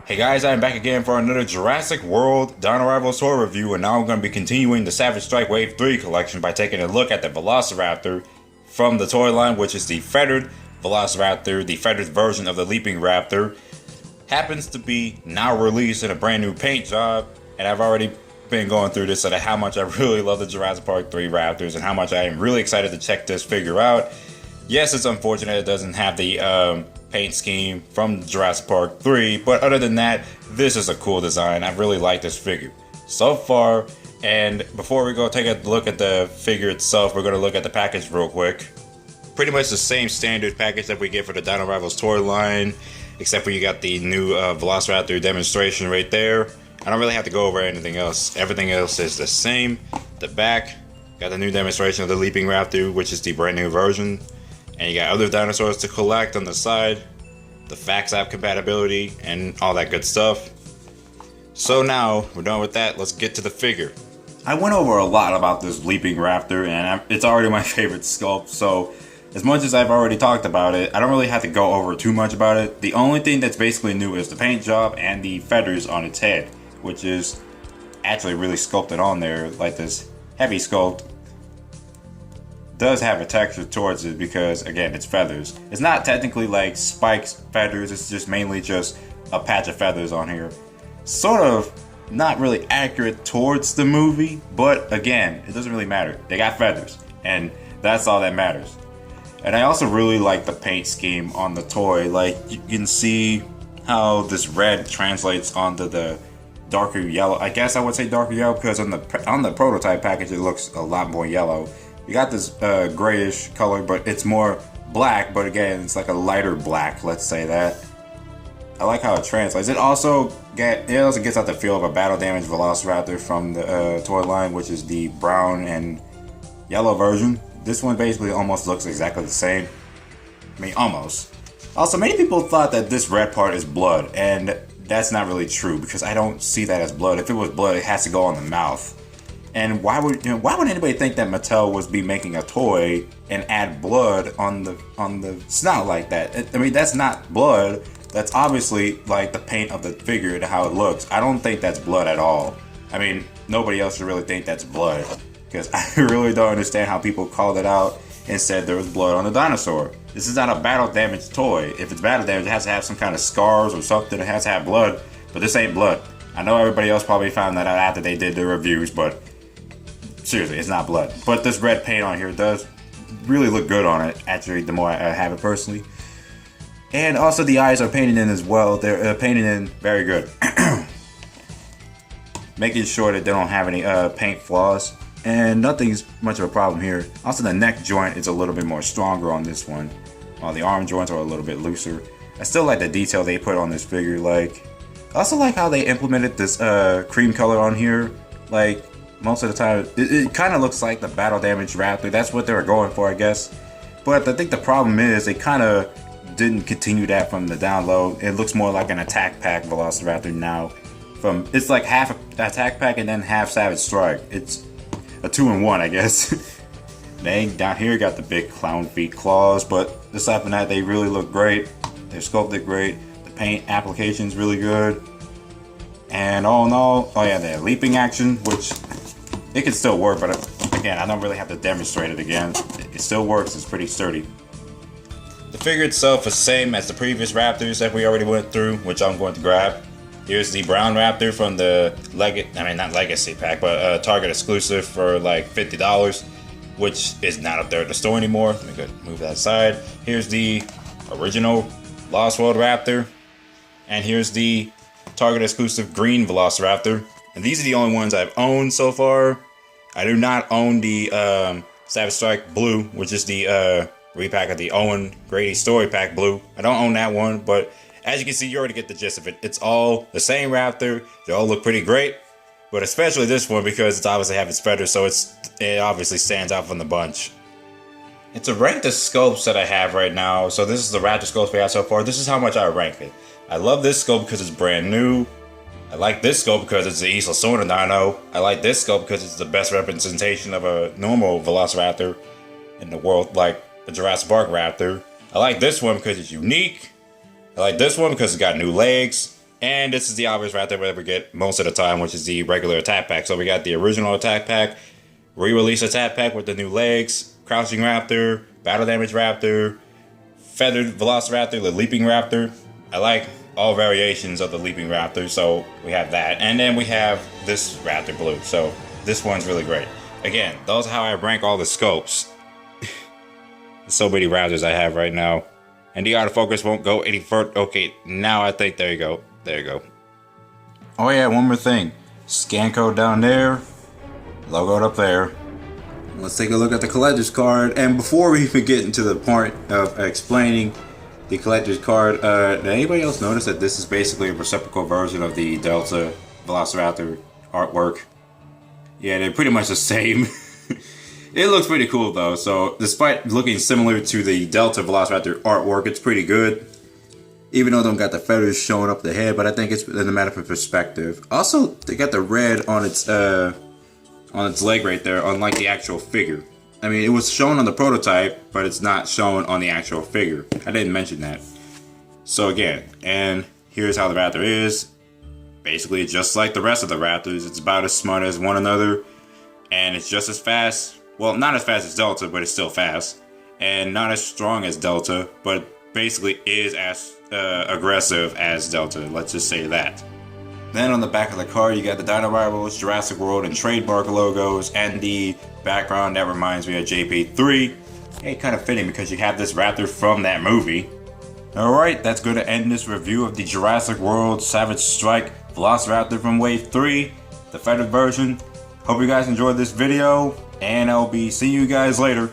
Hey guys, I'm back again for another Jurassic World Dino Rivals toy review, and now I'm going to be continuing the Savage Strike Wave 3 collection by taking a look at the Velociraptor from the toy line, which is the feathered Velociraptor, the feathered version of the Leaping Raptor. Happens to be now released in a brand new paint job, and I've already been going through this at how much I really love the Jurassic Park 3 Raptors and how much I am really excited to check this figure out. Yes, it's unfortunate it doesn't have the paint scheme from Jurassic Park 3, but other than that, this is a cool design. I really like this figure so far. And before we go take a look at the figure itself, we're going to look at the package real quick. Pretty much the same standard package that we get for the Dino Rivals toy line, except for you got the new Velociraptor demonstration right there. I don't really have to go over anything else. Everything else is the same. The back got the new demonstration of the Leaping Raptor, which is the brand new version. And you got other dinosaurs to collect on the side, the FACS app compatibility, and all that good stuff. So now, we're done with that, let's get to the figure. I went over a lot about this Leaping Raptor, and it's already my favorite sculpt, so as much as I've already talked about it, I don't really have to go over too much about it. The only thing that's basically new is the paint job and the feathers on its head, which is actually really sculpted on there, like this heavy sculpt. Does have a texture towards it because, again, it's feathers. It's not technically like spiked feathers, it's just mainly just a patch of feathers on here. Sort of not really accurate towards the movie, but again, it doesn't really matter. They got feathers, and that's all that matters. And I also really like the paint scheme on the toy. Like, you can see how this red translates onto the darker yellow. I guess I would say darker yellow because on the prototype package it looks a lot more yellow. You got this grayish color, but it's more black, but again, it's like a lighter black, let's say that. I like how it translates. It also gets out the feel of a battle damaged Velociraptor from the toy line, which is the brown and yellow version. This one basically almost looks exactly the same. I mean, almost. Also, many people thought that this red part is blood, and that's not really true because I don't see that as blood. If it was blood, it has to go on the mouth. And why would anybody think that Mattel was making a toy and add blood on the snout like that? I mean, that's not blood. That's obviously like the paint of the figure and how it looks. I don't think that's blood at all. I mean, nobody else should really think that's blood because I really don't understand how people called it out and said there was blood on the dinosaur. This is not a battle damaged toy. If it's battle damaged, it has to have some kind of scars or something. It has to have blood, but this ain't blood. I know everybody else probably found that out after they did their reviews, but seriously, it's not blood. But this red paint on here does really look good on it, actually, the more I have it personally. And also the eyes are painted in as well. They're painted in very good. Making sure that they don't have any paint flaws. And nothing's much of a problem here. Also, the neck joint is a little bit more stronger on this one, while the arm joints are a little bit looser. I still like the detail they put on this figure. Like, I also like how they implemented this cream color on here. Like, most of the time, it kind of looks like the battle damaged Raptor. That's what they were going for, I guess. But I think the problem is they kind of didn't continue that from the down low. It looks more like an attack pack Velociraptor now. It's like half attack pack and then half Savage Strike. It's a 2-in-1, I guess. They down here got the big clown feet claws, but aside from that, they really look great. They're sculpted great. The paint application's really good. And all in all, oh yeah, the leaping action, which it can still work, but again, I don't really have to demonstrate it again. It still works, it's pretty sturdy. The figure itself is the same as the previous Raptors that we already went through, which I'm going to grab. Here's the brown Raptor from the not Legacy pack, but Target exclusive for like $50, which is not up there at the store anymore. Let me go move that aside. Here's the original Lost World Raptor, and here's the Target exclusive green Velociraptor. And these are the only ones I've owned so far. I do not own the Savage Strike Blue, which is the repack of the Owen Grady Story Pack Blue. I don't own that one, but as you can see, you already get the gist of it. It's all the same Raptor. They all look pretty great, but especially this one because it's obviously have its feathers, so it obviously stands out from the bunch. And to rank the sculpts that I have right now, so this is the Raptor sculpts we have so far. This is how much I rank it. I love this sculpt because it's brand new. I like this sculpt because it's the East Lasona Dino. I like this sculpt because it's the best representation of a normal Velociraptor in the world, like the Jurassic Park Raptor. I like this one because it's unique. I like this one because it's got new legs. And this is the obvious raptor we ever get most of the time, which is the regular attack pack. So we got the original attack pack, re-release attack pack with the new legs, crouching raptor, battle damage raptor, feathered velociraptor, the leaping raptor. I like all variations of the leaping raptor, so we have that. And then we have this raptor blue, so this one's really great. Again, those are how I rank all the scopes. So many raptors I have right now. And the autofocus won't go any further. Okay, now I think, there you go. There you go. Oh yeah, one more thing. Scan code down there. Logoed up there. Let's take a look at the collector's card. And before we even get into the point of explaining the collector's card, did anybody else notice that this is basically a reciprocal version of the Delta Velociraptor artwork? Yeah, they're pretty much the same. It looks pretty cool though, so despite looking similar to the Delta Velociraptor artwork, it's pretty good. Even though they don't got the feathers showing up the head, but I think it's in a matter of perspective. Also, they got the red on its leg right there, unlike the actual figure. I mean, it was shown on the prototype, but it's not shown on the actual figure. I didn't mention that. So again, and here's how the raptor is. Basically, just like the rest of the raptors, it's about as smart as one another, and it's just as fast. Well, not as fast as Delta, but it's still fast. And not as strong as Delta, but basically is as aggressive as Delta. Let's just say that. Then on the back of the card, you got the Dino Rivals, Jurassic World, and trademark logos, and the background that reminds me of JP3. Hey, kind of fitting because you have this raptor from that movie. Alright, that's going to end this review of the Jurassic World Savage Strike Velociraptor from Wave 3, the feathered version. Hope you guys enjoyed this video, and I'll be seeing you guys later.